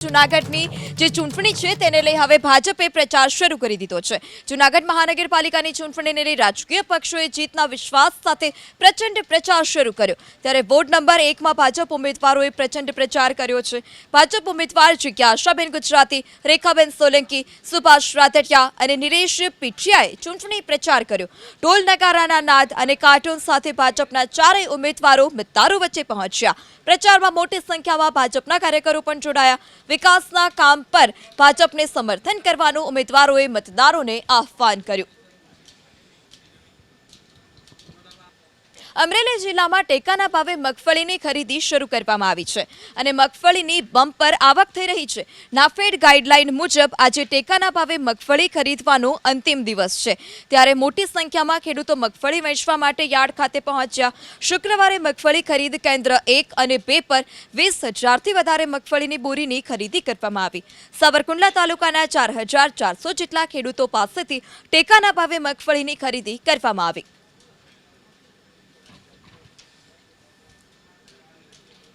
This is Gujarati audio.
જૂનાગઢની જે ચૂંટણી છે તેને લઈ હવે ભાજપે પ્રચાર શરૂ કરી દીધો છે। જૂનાગઢ મહાનગરપાલિકાની ચૂંટણીને લઈ રાજકીય પક્ષોએ જીતના વિશ્વાસ સાથે પ્રચંડ પ્રચાર શરૂ કર્યો। ત્યારે વોર્ડ નંબર 1માં ભાજપ ઉમેદવારોએ પ્રચંડ પ્રચાર કર્યો છે। ભાજપ ઉમેદવાર જિજ્ઞાસાબેન ગુજરાતી, રેખાબેન સોલંકી, સુભાષ રાદડિયા અને નિલેશ પીઠિયાએ ચૂંટણી પ્રચાર કર્યો। ઢોલ નગારાના નાદ અને કાર્ટૂન સાથે ભાજપના ચારેય ઉમેદવારો મતદારો વચ્ચે પહોંચ્યા। પ્રચારમાં મોટી સંખ્યામાં ભાજપના કાર્યકરો પણ જોડાયા। વિકાસના કામ પર ભાજપને સમર્થન કરવાનું ઉમેદવારોએ મતદારોને આહ્વાન કર્યું। અમરેલી જિલ્લામાં ટેકાના ભાવે મગફળીની ખરીદી શરૂ કરવામાં આવી છે અને મગફળીની બમ્પર આવક થઈ રહી છે। નાફેડ ગાઈડલાઈન મુજબ આજે ટેકાના ભાવે મગફળી ખરીદવાનો અંતિમ દિવસ છે, ત્યારે મોટી સંખ્યામાં ખેડૂતો મગફળી વેચવા માટે યાર્ડ ખાતે પહોંચ્યા। શુક્રવારે મગફળી ખરીદ કેન્દ્ર 1 અને 2 પર 20,000થી વધારે મગફળીની બોરીની ખરીદી કરવામાં આવી। સાવરકુંડલા તાલુકાના 4,400 જેટલા ખેડૂતો પાસેથી ટેકાના ભાવે મગફળીની ખરીદી કરવામાં આવી।